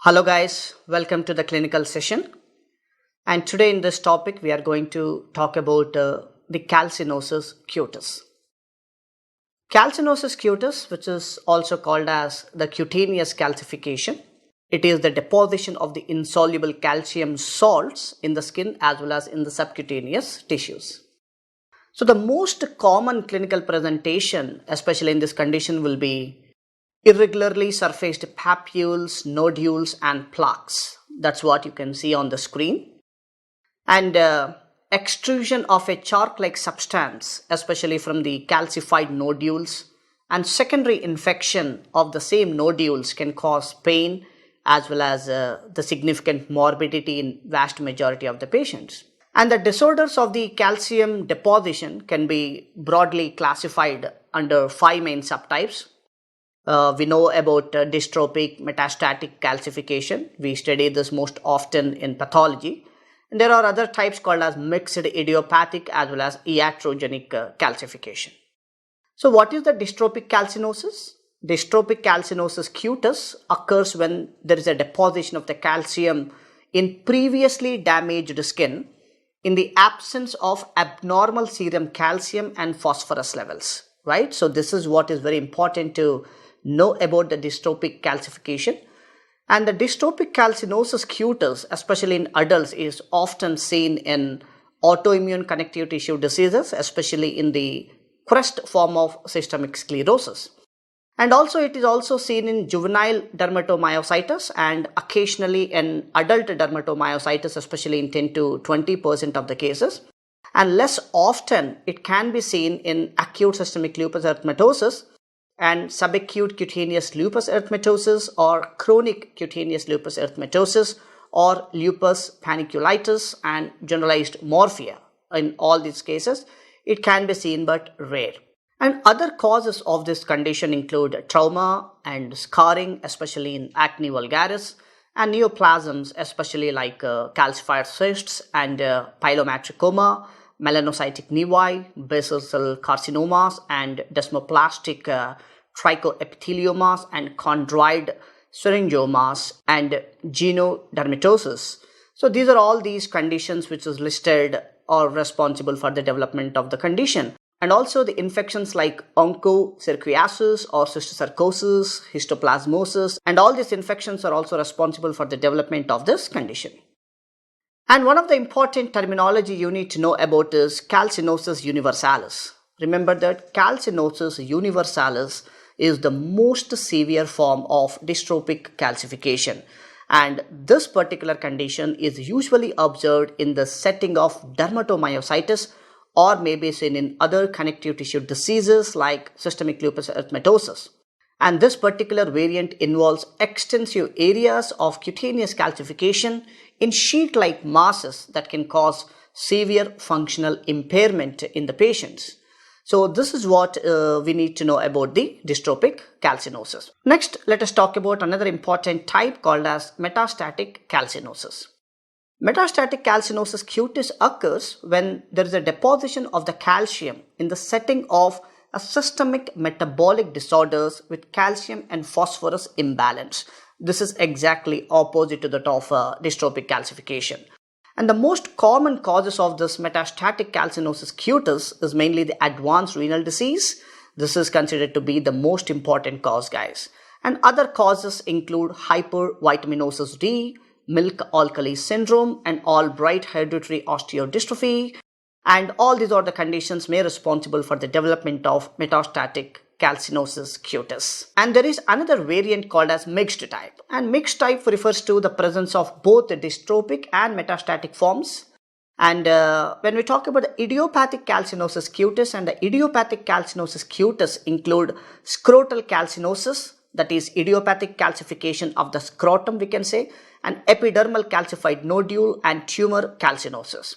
Hello guys, welcome to the clinical session. And today in this topic we are going to talk about the calcinosis cutis. Calcinosis cutis, which is also called as the cutaneous calcification, it is the deposition of the insoluble calcium salts in the skin as well as in the subcutaneous tissues. So the most common clinical presentation, especially in this condition, will be irregularly surfaced papules, nodules and plaques. That's what you can see on the screen. And extrusion of a chalk-like substance, especially from the calcified nodules, and secondary infection of the same nodules can cause pain as well as the significant morbidity in vast majority of the patients. And the disorders of the calcium deposition can be broadly classified under 5 main subtypes. We know about dystrophic metastatic calcification. We study this most often in pathology. And there are other types called as mixed idiopathic as well as iatrogenic calcification. So what is the dystrophic calcinosis? Dystrophic calcinosis cutis occurs when there is a deposition of the calcium in previously damaged skin in the absence of abnormal serum calcium and phosphorus levels, right? So this is what is very important to know about the dystrophic calcification. And the dystrophic calcinosis cutis, especially in adults, is often seen in autoimmune connective tissue diseases, especially in the CREST form of systemic sclerosis. And also it is also seen in juvenile dermatomyositis and occasionally in adult dermatomyositis, especially in 10 to 20% of the cases. And less often it can be seen in acute systemic lupus erythematosus and subacute cutaneous lupus erythematosus or chronic cutaneous lupus erythematosus or lupus paniculitis and generalized morphia. In all these cases, it can be seen but rare. And other causes of this condition include trauma and scarring, especially in acne vulgaris, and neoplasms, especially like calcified cysts and pilomatricoma, melanocytic nevi, basal cell carcinomas, and desmoplastic trichoepitheliomas, and chondroid syringiomas, and genodermatosis. So these are all these conditions which is listed or responsible for the development of the condition. And also the infections like onchocerciasis or cysticercosis, histoplasmosis, and all these infections are also responsible for the development of this condition. And one of the important terminology you need to know about is calcinosis universalis. Remember that calcinosis universalis is the most severe form of dystrophic calcification. And this particular condition is usually observed in the setting of dermatomyositis or may be seen in other connective tissue diseases like systemic lupus erythematosus. And this particular variant involves extensive areas of cutaneous calcification in sheet-like masses that can cause severe functional impairment in the patients. So this is what we need to know about the dystrophic calcinosis. Next, let us talk about another important type called as metastatic calcinosis. Metastatic calcinosis cutis occurs when there is a deposition of the calcium in the setting of a systemic metabolic disorders with calcium and phosphorus imbalance. This is exactly opposite to that of dystrophic calcification. And the most common causes of this metastatic calcinosis cutis is mainly the advanced renal disease. This is considered to be the most important cause, guys. And other causes include hypervitaminosis D, milk alkali syndrome, and Albright hereditary osteodystrophy. And all these are the conditions may responsible for the development of metastatic calcinosis cutis. And there is another variant called as mixed type. And mixed type refers to the presence of both the dystrophic and metastatic forms. And when we talk about the idiopathic calcinosis cutis, and the idiopathic calcinosis cutis include scrotal calcinosis, that is idiopathic calcification of the scrotum, we can say, and epidermal calcified nodule and tumor calcinosis.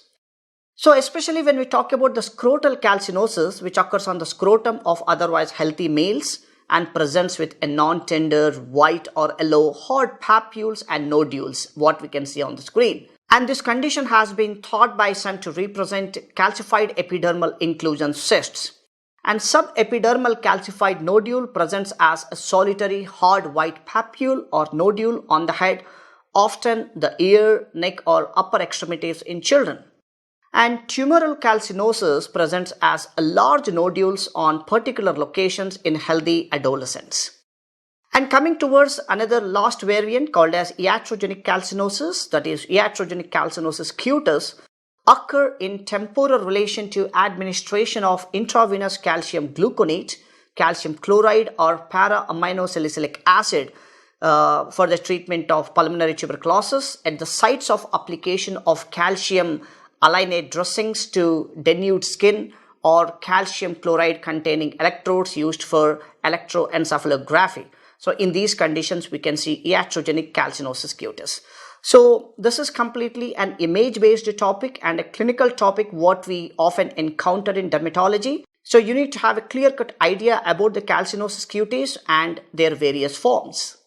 So especially when we talk about the scrotal calcinosis, which occurs on the scrotum of otherwise healthy males and presents with a non-tender white or yellow hard papules and nodules, what we can see on the screen. And this condition has been thought by some to represent calcified epidermal inclusion cysts. And subepidermal calcified nodule presents as a solitary hard white papule or nodule on the head, often the ear, neck or upper extremities in children. And tumoral calcinosis presents as large nodules on particular locations in healthy adolescents. And coming towards another last variant called as iatrogenic calcinosis, that is iatrogenic calcinosis cutis, occur in temporal relation to administration of intravenous calcium gluconate, calcium chloride or para-aminosalicylic acid for the treatment of pulmonary tuberculosis at the sites of application of calcium alynate dressings to denude skin or calcium chloride containing electrodes used for electroencephalography. So in these conditions, we can see iatrogenic calcinosis cutis. So this is completely an image-based topic and a clinical topic what we often encounter in dermatology. So you need to have a clear-cut idea about the calcinosis cutis and their various forms.